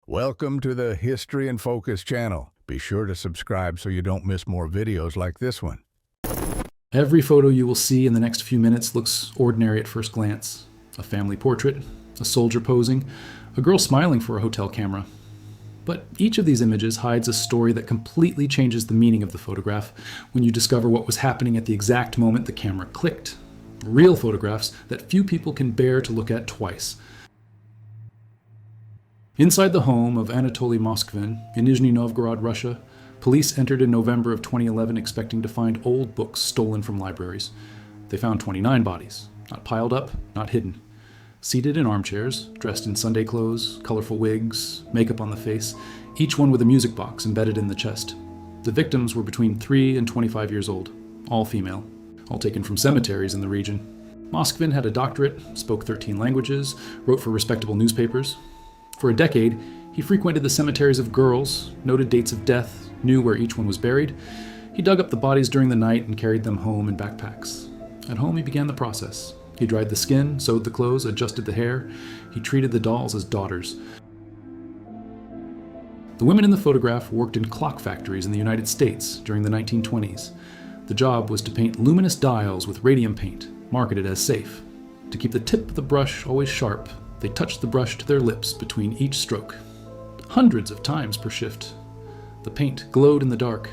Welcome to the History in Focus channel. Be sure to subscribe so you don't miss more videos like this one. Every photo you will see in the next few minutes looks ordinary at first glance. A family portrait, a soldier posing, a girl smiling for a hotel camera. But each of these images hides a story that completely changes the meaning of the photograph when you discover what was happening at the exact moment the camera clicked. Real photographs that few people can bear to look at twice. Inside the home of Anatoli Mosvven in Nizhny Novgorod, Russia, police entered in November of 2011 expecting to find old books stolen from libraries. They found 29 bodies, not piled up, not hidden. Seated in armchairs, dressed in Sunday clothes, colorful wigs, makeup on the face, each one with a music box embedded in the chest. The victims were between 3 and 25 years old, all female, all taken from cemeteries in the region. Mosvven had a doctorate, spoke 13 languages, wrote for respectable newspapers. For a decade, he frequented the cemeteries of girls, noted dates of death, knew where each one was buried. He dug up the bodies during the night and carried them home in backpacks. At home, he began the process. He dried the skin, sewed the clothes, adjusted the hair. He treated the dolls as daughters. The women in the photograph worked in clock factories in the United States during the 1920s. The job was to paint luminous dials with radium paint, marketed as safe. To keep the tip of the brush always sharp, they touched the brush to their lips between each stroke. Hundreds of times per shift. The paint glowed in the dark.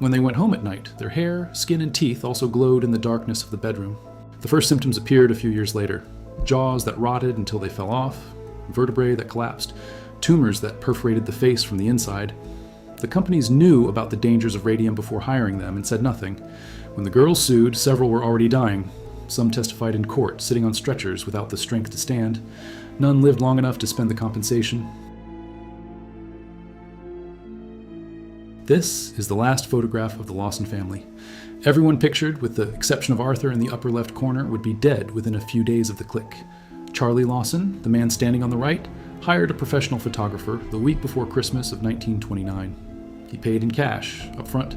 When they went home at night, their hair, skin, and teeth also glowed in the darkness of the bedroom. The first symptoms appeared a few years later. Jaws that rotted until they fell off, vertebrae that collapsed, tumors that perforated the face from the inside. The companies knew about the dangers of radium before hiring them and said nothing. When the girls sued, several were already dying. Some testified in court, sitting on stretchers without the strength to stand. None lived long enough to spend the compensation. This is the last photograph of the Lawson family. Everyone pictured, with the exception of Arthur in the upper left corner, would be dead within a few days of the click. Charlie Lawson, the man standing on the right, hired a professional photographer the week before Christmas of 1929. He paid in cash, up front.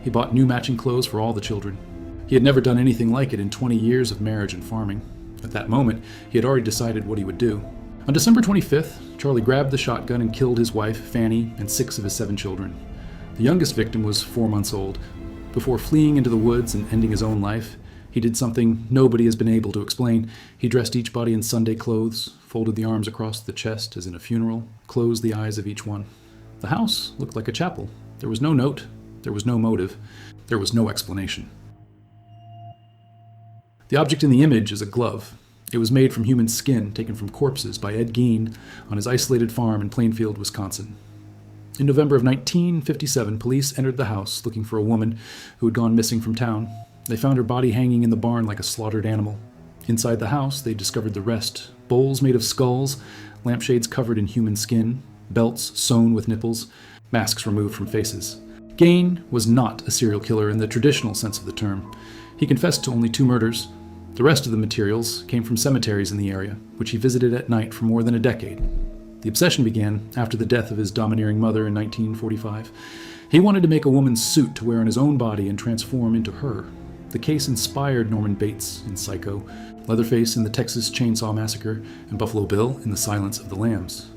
He bought new matching clothes for all the children. He had never done anything like it in 20 years of marriage and farming. At that moment, he had already decided what he would do. On December 25th, Charlie grabbed the shotgun and killed his wife, Fanny, and 6 of his 7 children. The youngest victim was 4 months old. Before fleeing into the woods and ending his own life, he did something nobody has been able to explain. He dressed each body in Sunday clothes, folded the arms across the chest as in a funeral, closed the eyes of each one. The house looked like a chapel. There was no note, there was no motive, there was no explanation. The object in the image is a glove. It was made from human skin taken from corpses by Ed Gein on his isolated farm in Plainfield, Wisconsin. In November of 1957, police entered the house looking for a woman who had gone missing from town. They found her body hanging in the barn like a slaughtered animal. Inside the house, they discovered the rest: bowls made of skulls, lampshades covered in human skin, belts sewn with nipples, masks removed from faces. Gein was not a serial killer in the traditional sense of the term. He confessed to only 2 murders. The rest of the materials came from cemeteries in the area, which he visited at night for more than a decade. The obsession began after the death of his domineering mother in 1945. He wanted to make a woman's suit to wear on his own body and transform into her. The case inspired Norman Bates in Psycho, Leatherface in the Texas Chainsaw Massacre, and Buffalo Bill in The Silence of the Lambs.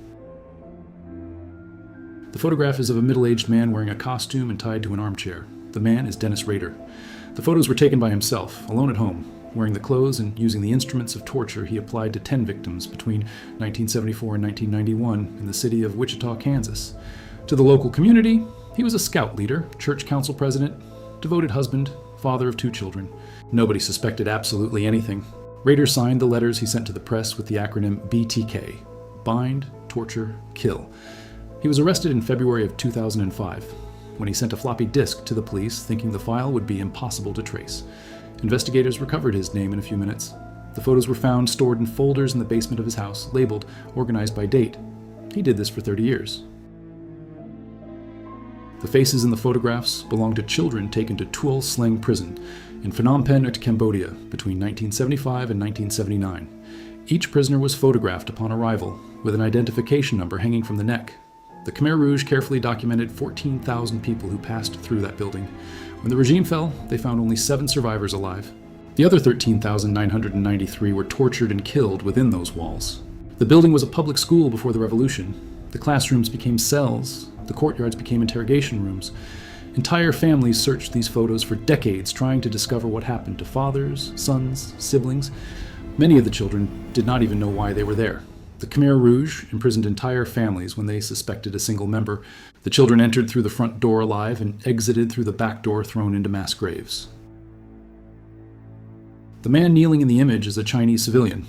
The photograph is of a middle-aged man wearing a costume and tied to an armchair. The man is Dennis Rader. The photos were taken by himself, alone at home, wearing the clothes and using the instruments of torture he applied to 10 victims between 1974 and 1991 in the city of Wichita, Kansas. To the local community, he was a scout leader, church council president, devoted husband, father of 2 children. Nobody suspected absolutely anything. Rader signed the letters he sent to the press with the acronym BTK: Bind, Torture, Kill. He was arrested in February of 2005 when he sent a floppy disk to the police thinking the file would be impossible to trace. Investigators recovered his name in a few minutes. The photos were found stored in folders in the basement of his house, labeled, organized by date. He did this for 30 years. The faces in the photographs belong to children taken to Tuol Sleng prison in Phnom Penh, Cambodia, between 1975 and 1979. Each prisoner was photographed upon arrival, with an identification number hanging from the neck. The Khmer Rouge carefully documented 14,000 people who passed through that building. When the regime fell, they found only 7 survivors alive. The other 13,993 were tortured and killed within those walls. The building was a public school before the revolution. The classrooms became cells. The courtyards became interrogation rooms. Entire families searched these photos for decades, trying to discover what happened to fathers, sons, siblings. Many of the children did not even know why they were there. The Khmer Rouge imprisoned entire families when they suspected a single member. The children entered through the front door alive and exited through the back door thrown into mass graves. The man kneeling in the image is a Chinese civilian.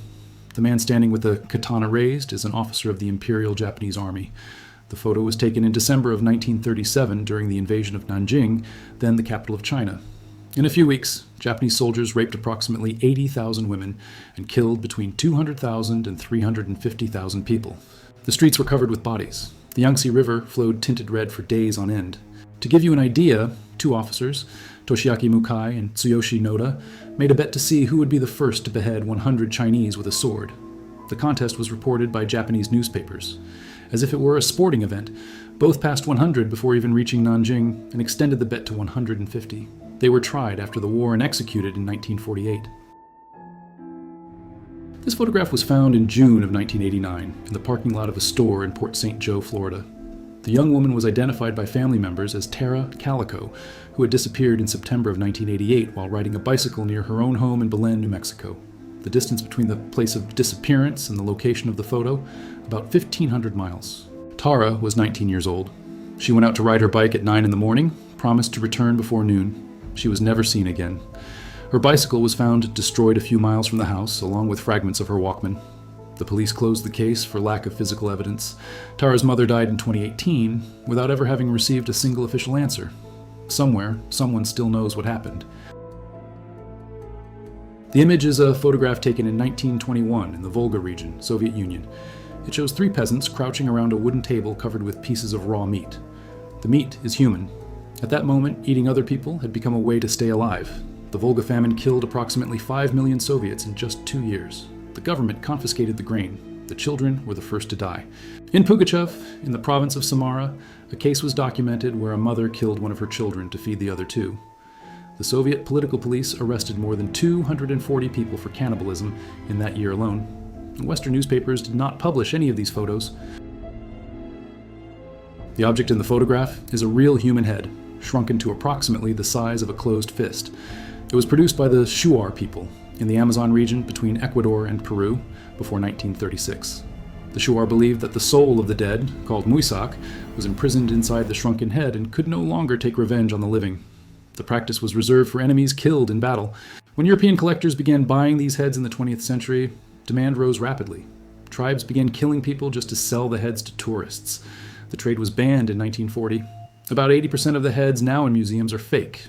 The man standing with the katana raised is an officer of the Imperial Japanese Army. The photo was taken in December of 1937 during the invasion of Nanjing, then the capital of China. In a few weeks, Japanese soldiers raped approximately 80,000 women and killed between 200,000 and 350,000 people. The streets were covered with bodies. The Yangtze River flowed tinted red for days on end. To give you an idea, two officers, Toshiaki Mukai and Tsuyoshi Noda, made a bet to see who would be the first to behead 100 Chinese with a sword. The contest was reported by Japanese newspapers. As if it were a sporting event, both passed 100 before even reaching Nanjing and extended the bet to 150. They were tried after the war and executed in 1948. This photograph was found in June of 1989 in the parking lot of a store in Port St. Joe, Florida. The young woman was identified by family members as Tara Calico, who had disappeared in September of 1988 while riding a bicycle near her own home in Belen, New Mexico. The distance between the place of disappearance and the location of the photo, about 1,500 miles. Tara was 19 years old. She went out to ride her bike at 9 in the morning, promised to return before noon. She was never seen again. Her bicycle was found destroyed a few miles from the house, along with fragments of her Walkman. The police closed the case for lack of physical evidence. Tara's mother died in 2018 without ever having received a single official answer. Somewhere, someone still knows what happened. The image is a photograph taken in 1921 in the Volga region, Soviet Union. It shows three peasants crouching around a wooden table covered with pieces of raw meat. The meat is human. At that moment, eating other people had become a way to stay alive. The Volga famine killed approximately 5 million Soviets in just 2 years. The government confiscated the grain. The children were the first to die. In Pugachev, in the province of Samara, a case was documented where a mother killed one of her children to feed the other two. The Soviet political police arrested more than 240 people for cannibalism in that year alone. Western newspapers did not publish any of these photos. The object in the photograph is a real human head, shrunken to approximately the size of a closed fist. It was produced by the Shuar people in the Amazon region between Ecuador and Peru before 1936. The Shuar believed that the soul of the dead, called Muisak, was imprisoned inside the shrunken head and could no longer take revenge on the living. The practice was reserved for enemies killed in battle. When European collectors began buying these heads in the 20th century, demand rose rapidly. Tribes began killing people just to sell the heads to tourists. The trade was banned in 1940. About 80% of the heads now in museums are fake.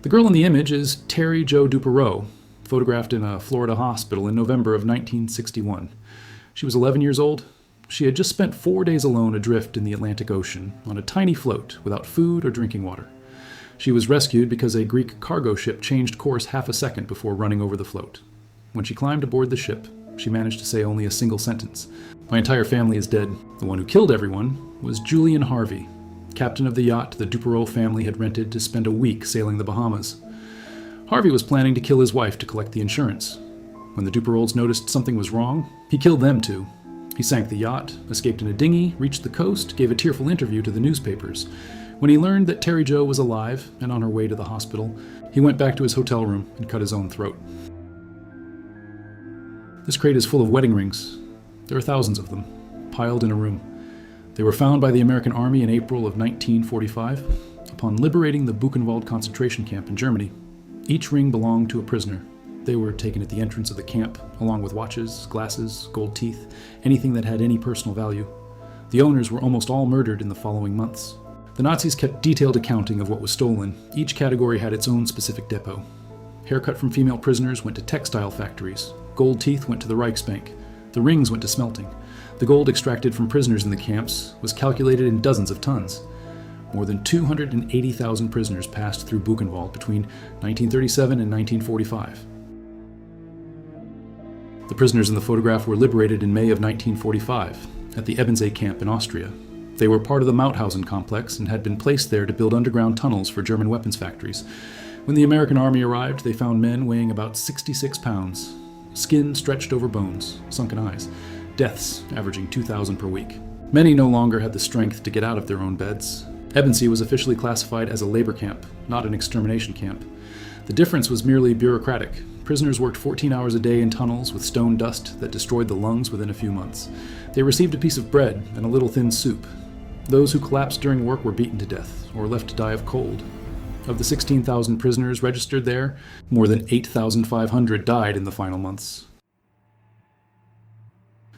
The girl in the image is Terry Jo Dupereau, photographed in a Florida hospital in November of 1961. She was 11 years old. She had just spent 4 days alone adrift in the Atlantic Ocean on a tiny float without food or drinking water. She was rescued because a Greek cargo ship changed course half a second before running over the float. When she climbed aboard the ship, she managed to say only a single sentence. "My entire family is dead. The one who killed everyone was Julian Harvey, captain of the yacht the Dupereau family had rented to spend a week sailing the Bahamas. Harvey was planning to kill his wife to collect the insurance. When the Dupereaus noticed something was wrong, he killed them too. He sank the yacht, escaped in a dinghy, reached the coast, gave a tearful interview to the newspapers. When he learned that Terry Jo was alive and on her way to the hospital, he went back to his hotel room and cut his own throat." This crate is full of wedding rings. There are thousands of them, piled in a room. They were found by the American Army in April of 1945, upon liberating the Buchenwald concentration camp in Germany. Each ring belonged to a prisoner. They were taken at the entrance of the camp, along with watches, glasses, gold teeth, anything that had any personal value. The owners were almost all murdered in the following months. The Nazis kept detailed accounting of what was stolen. Each category had its own specific depot. Haircut from female prisoners went to textile factories. Gold teeth went to the Reichsbank. The rings went to smelting. The gold extracted from prisoners in the camps was calculated in dozens of tons. More than 280,000 prisoners passed through Buchenwald between 1937 and 1945. The prisoners in the photograph were liberated in May of 1945 at the Ebensee camp in Austria. They were part of the Mauthausen complex and had been placed there to build underground tunnels for German weapons factories. When the American Army arrived, they found men weighing about 66 pounds, skin stretched over bones, sunken eyes, deaths averaging 2,000 per week. Many no longer had the strength to get out of their own beds. Ebensee was officially classified as a labor camp, not an extermination camp. The difference was merely bureaucratic. Prisoners worked 14 hours a day in tunnels with stone dust that destroyed the lungs within a few months. They received a piece of bread and a little thin soup. Those who collapsed during work were beaten to death or left to die of cold. Of the 16,000 prisoners registered there, more than 8,500 died in the final months.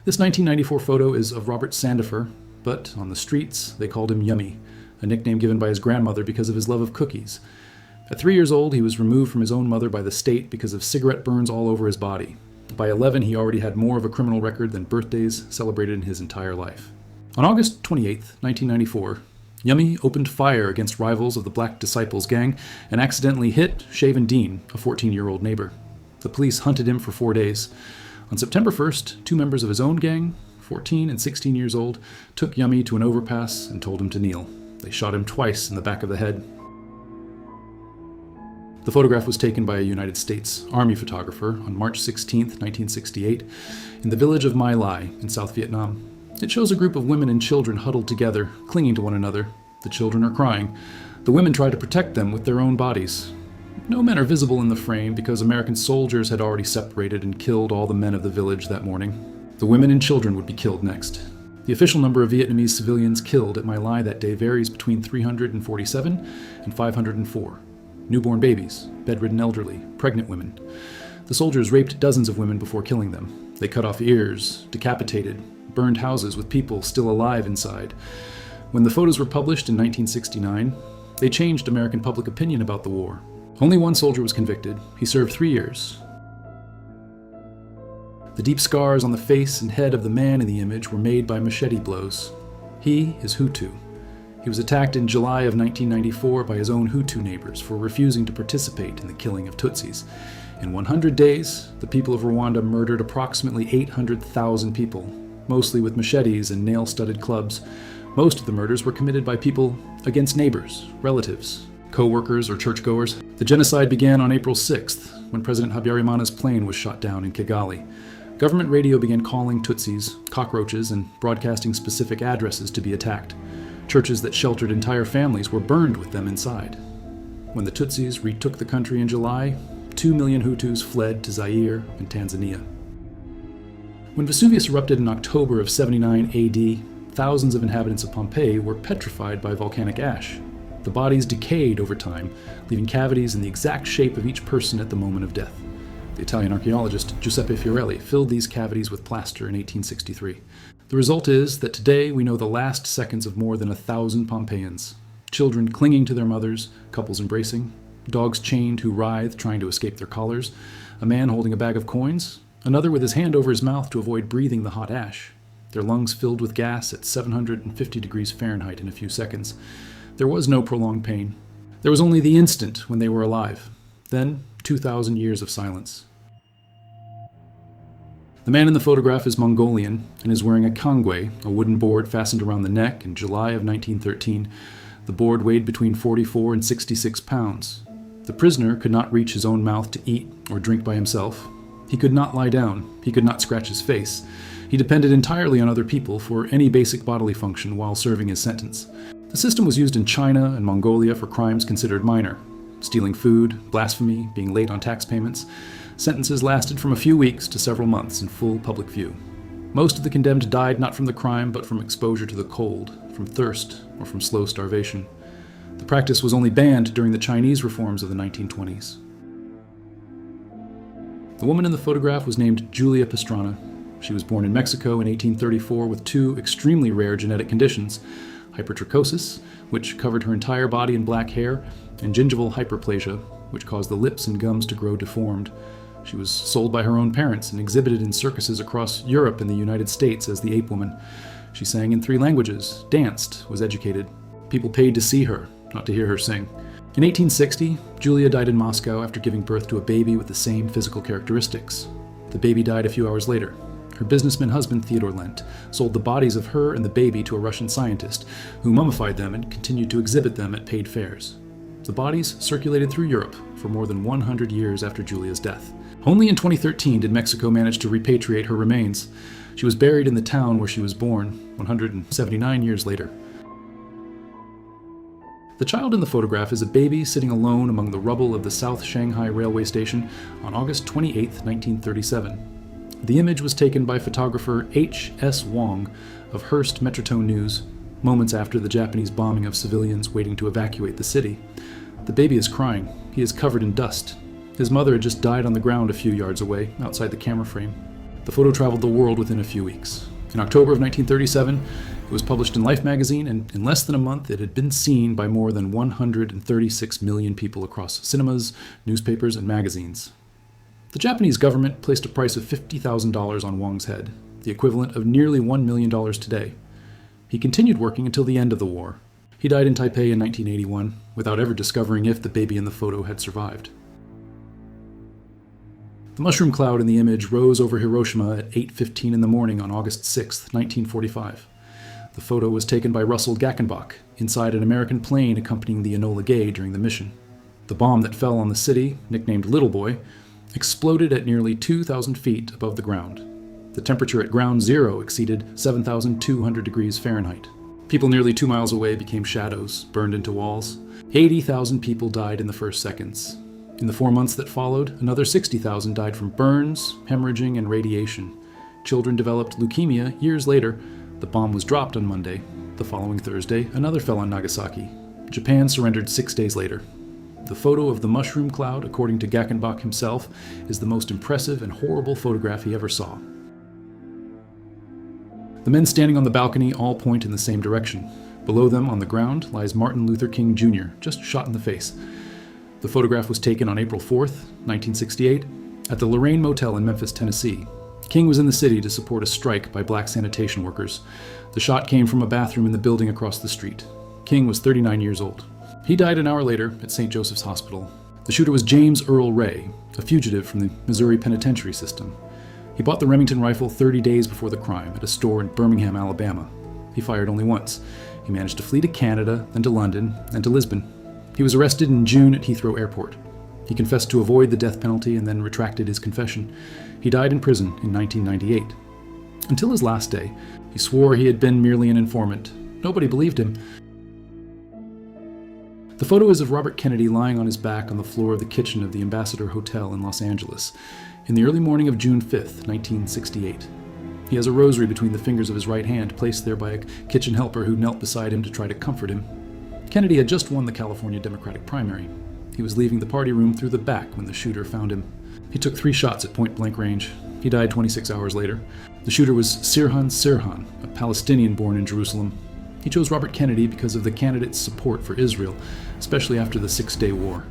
This 1994 photo is of Robert Sandifer, but on the streets they called him Yummy, a nickname given by his grandmother because of his love of cookies. At 3 years old, he was removed from his own mother by the state because of cigarette burns all over his body. By 11, he already had more of a criminal record than birthdays celebrated in his entire life. On August 28, 1994, Yummy opened fire against rivals of the Black Disciples gang and accidentally hit Shaven Dean, a 14-year-old neighbor. The police hunted him for 4 days. On September 1st, 2 members of his own gang, 14 and 16 years old, took Yummy to an overpass and told him to kneel. They shot him twice in the back of the head. The photograph was taken by a United States Army photographer on March 16, 1968, in the village of My Lai in South Vietnam. It shows a group of women and children huddled together, clinging to one another. The children are crying. The women try to protect them with their own bodies. No men are visible in the frame because American soldiers had already separated and killed all the men of the village that morning. The women and children would be killed next. The official number of Vietnamese civilians killed at My Lai that day varies between 347 and 504. Newborn babies, bedridden elderly, pregnant women. The soldiers raped dozens of women before killing them. They cut off ears, decapitated, burned houses with people still alive inside. When the photos were published in 1969, they changed American public opinion about the war. Only one soldier was convicted. He served 3 years. The deep scars on the face and head of the man in the image were made by machete blows. He is Hutu. He was attacked in July of 1994 by his own Hutu neighbors for refusing to participate in the killing of Tutsis. In 100 days, the people of Rwanda murdered approximately 800,000 people, mostly with machetes and nail-studded clubs. Most of the murders were committed by people against neighbors, relatives, co-workers, or churchgoers. The genocide began on April 6th, when President Habyarimana's plane was shot down in Kigali. Government radio began calling Tutsis cockroaches and broadcasting specific addresses to be attacked. Churches that sheltered entire families were burned with them inside. When the Tutsis retook the country in July, 2 million Hutus fled to Zaire and Tanzania. When Vesuvius erupted in October of 79 AD, thousands of inhabitants of Pompeii were petrified by volcanic ash. The bodies decayed over time, leaving cavities in the exact shape of each person at the moment of death. The Italian archaeologist Giuseppe Fiorelli filled these cavities with plaster in 1863. The result is that today we know the last seconds of more than 1,000 Pompeians. Children clinging to their mothers, couples embracing, dogs chained who writhe trying to escape their collars, a man holding a bag of coins, another with his hand over his mouth to avoid breathing the hot ash, their lungs filled with gas at 750 degrees Fahrenheit in a few seconds. There was no prolonged pain. There was only the instant when they were alive. Then, 2,000 years of silence. The man in the photograph is Mongolian and is wearing a kangu, a wooden board fastened around the neck, in July of 1913. The board weighed between 44 and 66 pounds. The prisoner could not reach his own mouth to eat or drink by himself. He could not lie down. He could not scratch his face. He depended entirely on other people for any basic bodily function while serving his sentence. The system was used in China and Mongolia for crimes considered minor. Stealing food, blasphemy, being late on tax payments. Sentences lasted from a few weeks to several months in full public view. Most of the condemned died not from the crime, but from exposure to the cold, from thirst, or from slow starvation. The practice was only banned during the Chinese reforms of the 1920s. The woman in the photograph was named Julia Pastrana. She was born in Mexico in 1834 with 2 extremely rare genetic conditions: hypertrichosis, which covered her entire body in black hair, and gingival hyperplasia, which caused the lips and gums to grow deformed. She was sold by her own parents and exhibited in circuses across Europe and the United States as the ape woman. She sang in 3 languages, danced, was educated. People paid to see her, not to hear her sing. In 1860, Julia died in Moscow after giving birth to a baby with the same physical characteristics. The baby died a few hours later. Her businessman husband, Theodore Lent, sold the bodies of her and the baby to a Russian scientist, who mummified them and continued to exhibit them at paid fairs. The bodies circulated through Europe for more than 100 years after Julia's death. Only in 2013 did Mexico manage to repatriate her remains. She was buried in the town where she was born 179 years later. The child in the photograph is a baby sitting alone among the rubble of the South Shanghai railway station on August 28, 1937. The image was taken by photographer H.S. Wong of Hearst Metrotone News, moments after the Japanese bombing of civilians waiting to evacuate the city. The baby is crying. He is covered in dust. His mother had just died on the ground a few yards away, outside the camera frame. The photo traveled the world within a few weeks. In October of 1937, it was published in Life magazine, and in less than a month it had been seen by more than 136 million people across cinemas, newspapers, and magazines. The Japanese government placed a price of $50,000 on Wong's head, the equivalent of nearly $1 million today. He continued working until the end of the war. He died in Taipei in 1981, without ever discovering if the baby in the photo had survived. The mushroom cloud in the image rose over Hiroshima at 8:15 in the morning on August 6, 1945. The photo was taken by Russell Gackenbach inside an American plane accompanying the Enola Gay during the mission. The bomb that fell on the city, nicknamed Little Boy, exploded at nearly 2,000 feet above the ground. The temperature at ground zero exceeded 7,200 degrees Fahrenheit. People nearly 2 miles away became shadows, burned into walls. 80,000 people died in the first seconds. In the 4 months that followed, another 60,000 died from burns, hemorrhaging, and radiation. Children developed leukemia years later. The bomb was dropped on Monday. The following Thursday, another fell on Nagasaki. Japan surrendered 6 days later. The photo of the mushroom cloud, according to Gackenbach himself, is the most impressive and horrible photograph he ever saw. The men standing on the balcony all point in the same direction. Below them, on the ground, lies Martin Luther King Jr., just shot in the face. The photograph was taken on April 4th, 1968, at the Lorraine Motel in Memphis, Tennessee. King was in the city to support a strike by black sanitation workers. The shot came from a bathroom in the building across the street. King was 39 years old. He died an hour later at St. Joseph's Hospital. The shooter was James Earl Ray, a fugitive from the Missouri penitentiary system. He bought the Remington rifle 30 days before the crime at a store in Birmingham, Alabama. He fired only once. He managed to flee to Canada, then to London, and to Lisbon. He was arrested in June at Heathrow Airport. He confessed to avoid the death penalty and then retracted his confession. He died in prison in 1998. Until his last day, he swore he had been merely an informant. Nobody believed him. The photo is of Robert Kennedy lying on his back on the floor of the kitchen of the Ambassador Hotel in Los Angeles in the early morning of June 5th, 1968. He has a rosary between the fingers of his right hand, placed there by a kitchen helper who knelt beside him to try to comfort him. Kennedy had just won the California Democratic primary. He was leaving the party room through the back when the shooter found him. He took 3 shots at point-blank range. He died 26 hours later. The shooter was Sirhan Sirhan, a Palestinian born in Jerusalem. He chose Robert Kennedy because of the candidate's support for Israel, especially after the Six-Day War.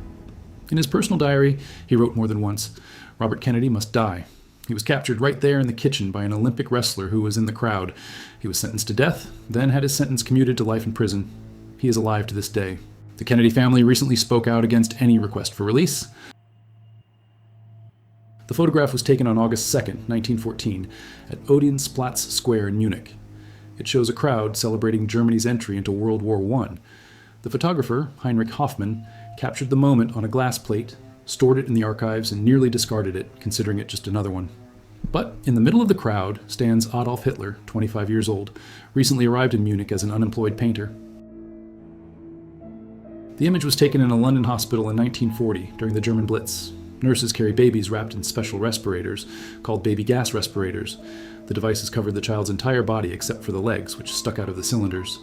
In his personal diary, he wrote more than once, "Robert Kennedy must die." He was captured right there in the kitchen by an Olympic wrestler who was in the crowd. He was sentenced to death, then had his sentence commuted to life in prison. He is alive to this day. The Kennedy family recently spoke out against any request for release. The photograph was taken on August 2nd, 1914, at Odeonsplatz Square in Munich. It shows a crowd celebrating Germany's entry into World War I. The photographer, Heinrich Hoffmann, captured the moment on a glass plate, stored it in the archives, and nearly discarded it, considering it just another one. But in the middle of the crowd stands Adolf Hitler, 25 years old, recently arrived in Munich as an unemployed painter. The image was taken in a London hospital in 1940 during the German Blitz. Nurses carry babies wrapped in special respirators, called baby gas respirators. The devices covered the child's entire body except for the legs, which stuck out of the cylinders.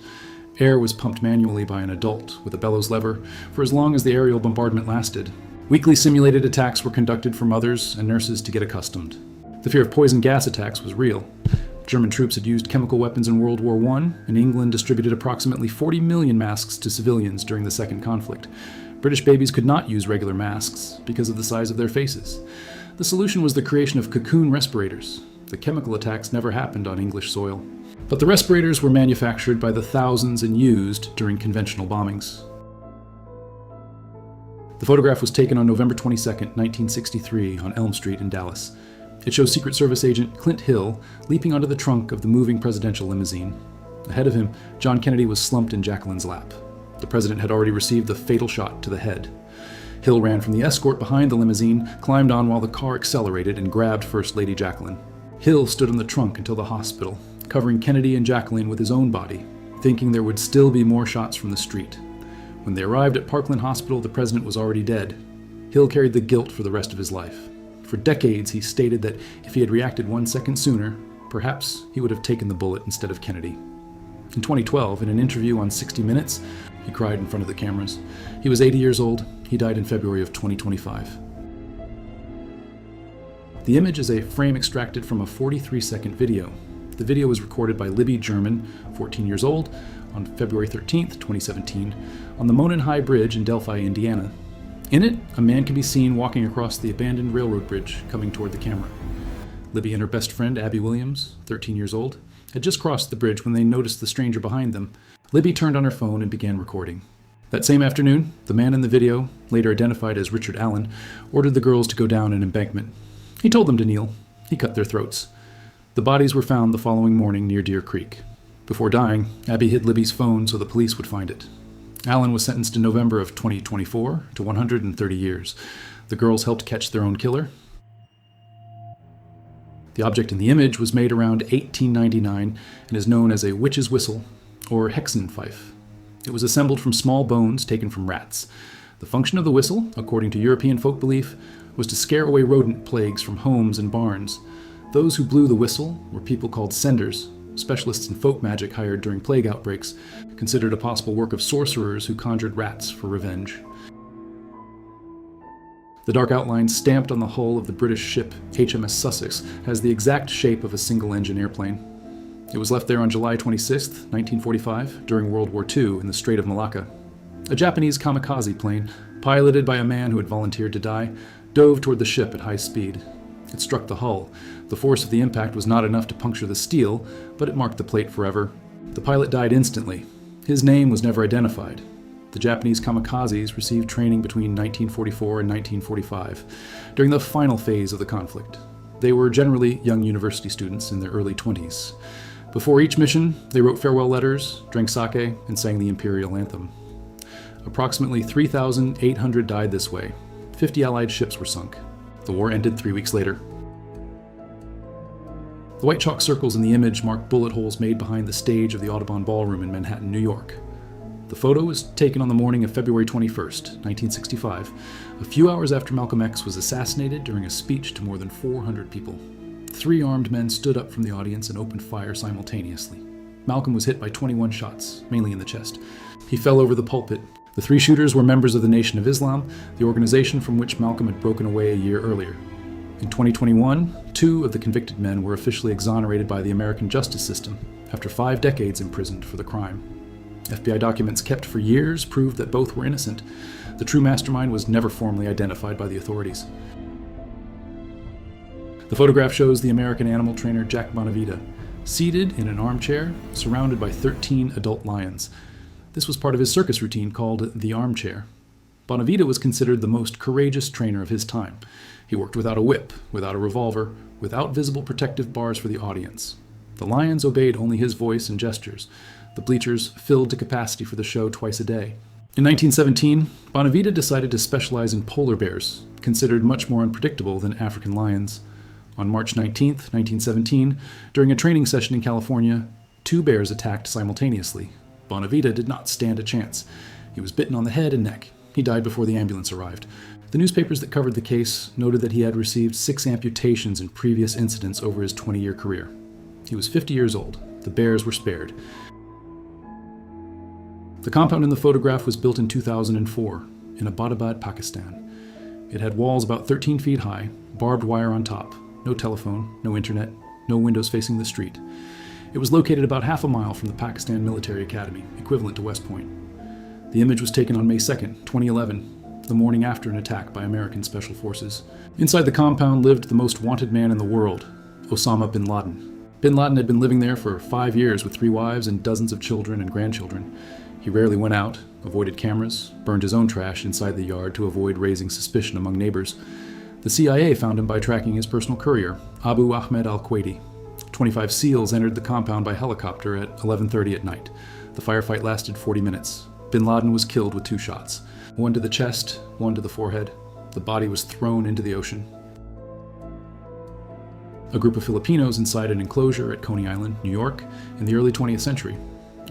Air was pumped manually by an adult with a bellows lever for as long as the aerial bombardment lasted. Weekly simulated attacks were conducted for mothers and nurses to get accustomed. The fear of poison gas attacks was real. German troops had used chemical weapons in World War I, and England distributed approximately 40 million masks to civilians during the second conflict. British babies could not use regular masks because of the size of their faces. The solution was the creation of cocoon respirators. The chemical attacks never happened on English soil. But the respirators were manufactured by the thousands and used during conventional bombings. The photograph was taken on November 22, 1963, on Elm Street in Dallas. It shows Secret Service agent Clint Hill leaping onto the trunk of the moving presidential limousine. Ahead of him, John Kennedy was slumped in Jacqueline's lap. The president had already received the fatal shot to the head. Hill ran from the escort behind the limousine, climbed on while the car accelerated, and grabbed First Lady Jacqueline. Hill stood on the trunk until the hospital, covering Kennedy and Jacqueline with his own body, thinking there would still be more shots from the street. When they arrived at Parkland Hospital, the president was already dead. Hill carried the guilt for the rest of his life. For decades, he stated that if he had reacted 1 second sooner, perhaps he would have taken the bullet instead of Kennedy. In 2012, in an interview on 60 Minutes, he cried in front of the cameras. He was 80 years old. He died in February of 2025. The image is a frame extracted from a 43-second video. The video was recorded by Libby German, 14 years old, on February 13, 2017, on the Monon High Bridge in Delphi, Indiana. In it, a man can be seen walking across the abandoned railroad bridge, coming toward the camera. Libby and her best friend, Abby Williams, 13 years old, had just crossed the bridge when they noticed the stranger behind them. Libby turned on her phone and began recording. That same afternoon, the man in the video, later identified as Richard Allen, ordered the girls to go down an embankment. He told them to kneel. He cut their throats. The bodies were found the following morning near Deer Creek. Before dying, Abby hid Libby's phone so the police would find it. Allen was sentenced in November of 2024 to 130 years. The girls helped catch their own killer. The object in the image was made around 1899 and is known as a witch's whistle, or Hexen fife. It was assembled from small bones taken from rats. The function of the whistle, according to European folk belief, was to scare away rodent plagues from homes and barns. Those who blew the whistle were people called senders, specialists in folk magic hired during plague outbreaks, considered a possible work of sorcerers who conjured rats for revenge. The dark outline stamped on the hull of the British ship HMS Sussex has the exact shape of a single-engine airplane. It was left there on July 26, 1945, during World War II in the Strait of Malacca. A Japanese kamikaze plane, piloted by a man who had volunteered to die, dove toward the ship at high speed. It struck the hull. The force of the impact was not enough to puncture the steel, but it marked the plate forever. The pilot died instantly. His name was never identified. The Japanese kamikazes received training between 1944 and 1945, during the final phase of the conflict. They were generally young university students in their early 20s. Before each mission, they wrote farewell letters, drank sake, and sang the imperial anthem. Approximately 3,800 died this way. 50 Allied ships were sunk. The war ended 3 weeks later. The white chalk circles in the image mark bullet holes made behind the stage of the Audubon Ballroom in Manhattan, New York. The photo was taken on the morning of February 21st, 1965, a few hours after Malcolm X was assassinated during a speech to more than 400 people. 3 armed men stood up from the audience and opened fire simultaneously. Malcolm was hit by 21 shots, mainly in the chest. He fell over the pulpit. The 3 shooters were members of the Nation of Islam, the organization from which Malcolm had broken away a year earlier. In 2021, 2 of the convicted men were officially exonerated by the American justice system after 5 decades imprisoned for the crime. FBI documents kept for years proved that both were innocent. The true mastermind was never formally identified by the authorities. The photograph shows the American animal trainer Jack Bonavita, seated in an armchair, surrounded by 13 adult lions. This was part of his circus routine called the armchair. Bonavita was considered the most courageous trainer of his time. He worked without a whip, without a revolver, without visible protective bars for the audience. The lions obeyed only his voice and gestures. The bleachers filled to capacity for the show twice a day. In 1917, Bonavita decided to specialize in polar bears, considered much more unpredictable than African lions. On March 19, 1917, during a training session in California, 2 bears attacked simultaneously. Bonavita did not stand a chance. He was bitten on the head and neck. He died before the ambulance arrived. The newspapers that covered the case noted that he had received 6 amputations in previous incidents over his 20-year career. He was 50 years old. The bears were spared. The compound in the photograph was built in 2004 in Abbottabad, Pakistan. It had walls about 13 feet high, barbed wire on top, no telephone, no internet, no windows facing the street. It was located about half a mile from the Pakistan Military Academy, equivalent to West Point. The image was taken on May 2, 2011, the morning after an attack by American Special Forces. Inside the compound lived the most wanted man in the world, Osama bin Laden. Bin Laden had been living there for 5 years with 3 wives and dozens of children and grandchildren. He rarely went out, avoided cameras, burned his own trash inside the yard to avoid raising suspicion among neighbors. The CIA found him by tracking his personal courier, Abu Ahmed al-Quaidi. 25 SEALs entered the compound by helicopter at 11:30 at night. The firefight lasted 40 minutes. Bin Laden was killed with 2 shots, one to the chest, one to the forehead. The body was thrown into the ocean. a group of Filipinos inside an enclosure at Coney Island, New York, in the early 20th century.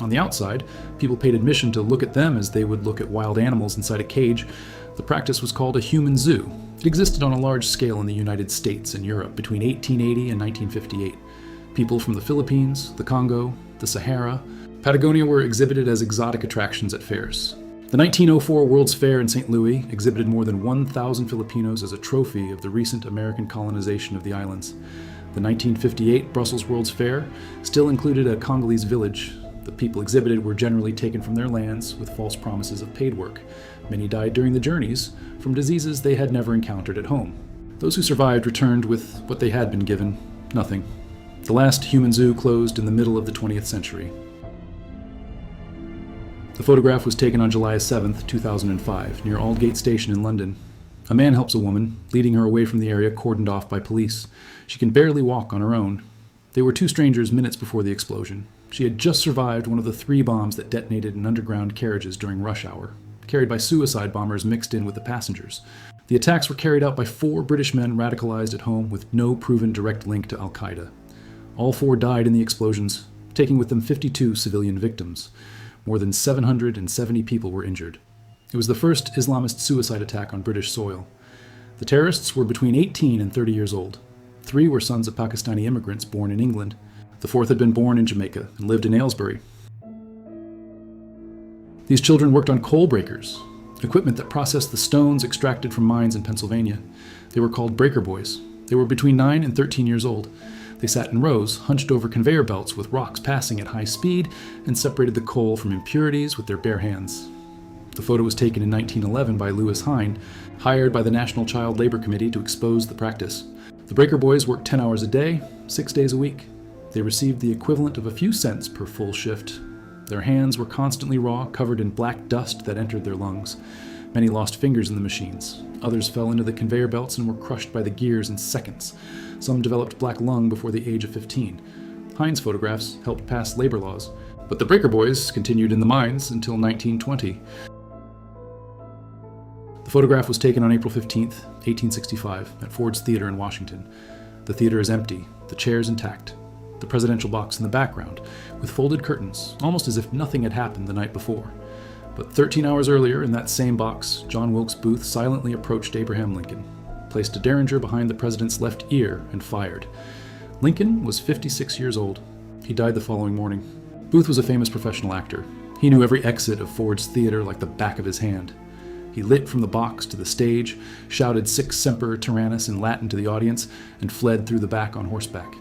On the outside, people paid admission to look at them as they would look at wild animals inside a cage. The practice was called a human zoo. It existed on a large scale in the United States and Europe between 1880 and 1958. People from the Philippines, the Congo, the Sahara, Patagonia were exhibited as exotic attractions at fairs. The 1904 World's Fair in St. Louis exhibited more than 1,000 Filipinos as a trophy of the recent American colonization of the islands. The 1958 Brussels World's Fair still included a Congolese village. The people exhibited were generally taken from their lands with false promises of paid work. Many died during the journeys from diseases they had never encountered at home. Those who survived returned with what they had been given, nothing. The last human zoo closed in the middle of the 20th century. The photograph was taken on July 7, 2005, near Aldgate Station in London. A man helps a woman, leading her away from the area cordoned off by police. She can barely walk on her own. They were two strangers minutes before the explosion. She had just survived one of the 3 bombs that detonated in underground carriages during rush hour, carried by suicide bombers mixed in with the passengers. The attacks were carried out by 4 British men radicalized at home with no proven direct link to Al-Qaeda. All 4 died in the explosions, taking with them 52 civilian victims. More than 770 people were injured. It was the first Islamist suicide attack on British soil. The terrorists were between 18 and 30 years old. 3 were sons of Pakistani immigrants born in England. The 4th had been born in Jamaica and lived in Aylesbury. These children worked on coal breakers, equipment that processed the stones extracted from mines in Pennsylvania. They were called breaker boys. They were between 9 and 13 years old. They sat in rows, hunched over conveyor belts with rocks passing at high speed, and separated the coal from impurities with their bare hands. The photo was taken in 1911 by Louis Hine, hired by the National Child Labor Committee to expose the practice. The breaker boys worked 10 hours a day, 6 days a week. They received the equivalent of a few cents per full shift. Their hands were constantly raw, covered in black dust that entered their lungs. Many lost fingers in the machines. Others fell into the conveyor belts and were crushed by the gears in seconds. Some developed black lung before the age of 15. Hine's photographs helped pass labor laws, but the breaker boys continued in the mines until 1920. The photograph was taken on April 15, 1865, at Ford's Theater in Washington. The theater is empty, the chairs intact. The presidential box in the background, with folded curtains, almost as if nothing had happened the night before. But 13 hours earlier, in that same box, John Wilkes Booth silently approached Abraham Lincoln, placed a derringer behind the president's left ear, and fired. Lincoln was 56 years old. He died the following morning. Booth was a famous professional actor. He knew every exit of Ford's Theater like the back of his hand. He lit from the box to the stage, shouted Sic Semper Tyrannis in Latin to the audience, and fled through the back on horseback.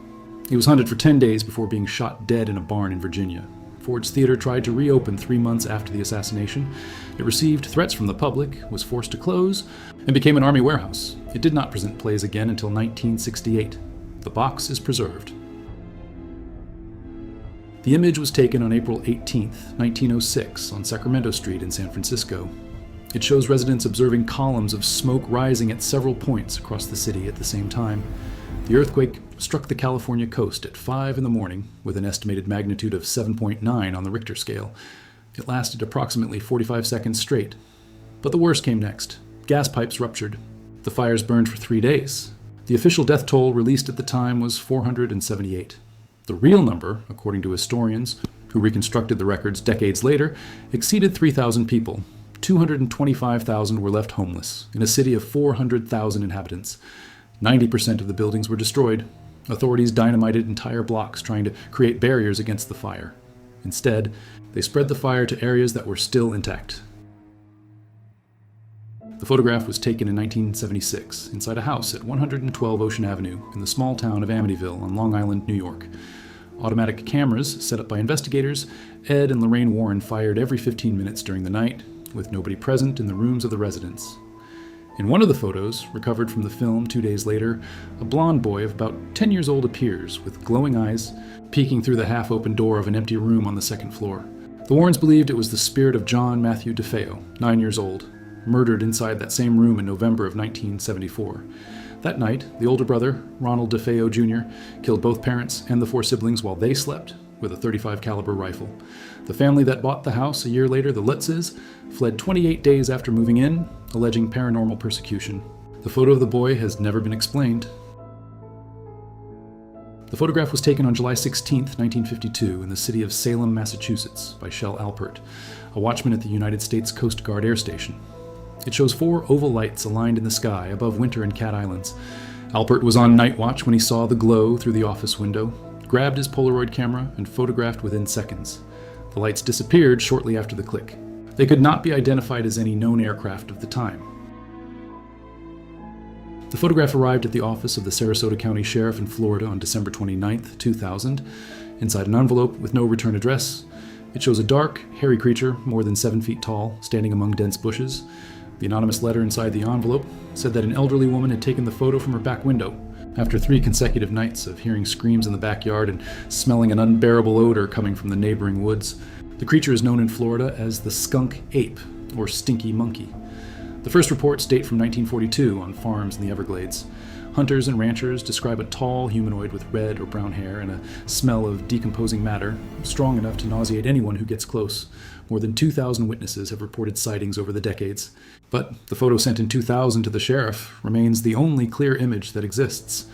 He was hunted for 10 days before being shot dead in a barn in Virginia. Ford's Theater tried to reopen 3 months after the assassination. It received threats from the public, was forced to close, and became an army warehouse. It did not present plays again until 1968. The box is preserved. The image was taken on April 18, 1906, on Sacramento Street in San Francisco. It shows residents observing columns of smoke rising at several points across the city at the same time. The earthquake struck the California coast at 5 in the morning with an estimated magnitude of 7.9 on the Richter scale. It lasted approximately 45 seconds straight. But the worst came next. Gas pipes ruptured. The fires burned for 3 days. The official death toll released at the time was 478. The real number, according to historians who reconstructed the records decades later, exceeded 3,000 people. 225,000 were left homeless in a city of 400,000 inhabitants. 90% of the buildings were destroyed. Authorities dynamited entire blocks trying to create barriers against the fire. Instead, they spread the fire to areas that were still intact. The photograph was taken in 1976 inside a house at 112 Ocean Avenue in the small town of Amityville on Long Island, New York. Automatic cameras set up by investigators, Ed and Lorraine Warren fired every 15 minutes during the night, with nobody present in the rooms of the residents. In one of the photos, recovered from the film 2 days later, a blond boy of about 10 years old appears, with glowing eyes, peeking through the half-open door of an empty room on the second floor. The Warrens believed it was the spirit of John Matthew DeFeo, 9 years old, murdered inside that same room in November of 1974. That night, the older brother, Ronald DeFeo Jr., killed both parents and the 4 siblings while they slept with a .35 caliber rifle. The family that bought the house a year later, the Lutzes, fled 28 days after moving in, alleging paranormal persecution. The photo of the boy has never been explained. The photograph was taken on July 16, 1952, in the city of Salem, Massachusetts, by Shel Alpert, a watchman at the United States Coast Guard Air Station. It shows 4 oval lights aligned in the sky above Winter and Cat Islands. Alpert was on night watch when he saw the glow through the office window, grabbed his Polaroid camera, and photographed within seconds. The lights disappeared shortly after the click. They could not be identified as any known aircraft of the time. The photograph arrived at the office of the Sarasota County Sheriff in Florida on December 29, 2000. Inside an envelope with no return address, it shows a dark, hairy creature more than 7 feet tall, standing among dense bushes. The anonymous letter inside the envelope said that an elderly woman had taken the photo from her back window. After 3 consecutive nights of hearing screams in the backyard and smelling an unbearable odor coming from the neighboring woods, the creature is known in Florida as the skunk ape, or stinky monkey. The first reports date from 1942 on farms in the Everglades. Hunters and ranchers describe a tall humanoid with red or brown hair and a smell of decomposing matter, strong enough to nauseate anyone who gets close. More than 2,000 witnesses have reported sightings over the decades. But the photo sent in 2000 to the sheriff remains the only clear image that exists.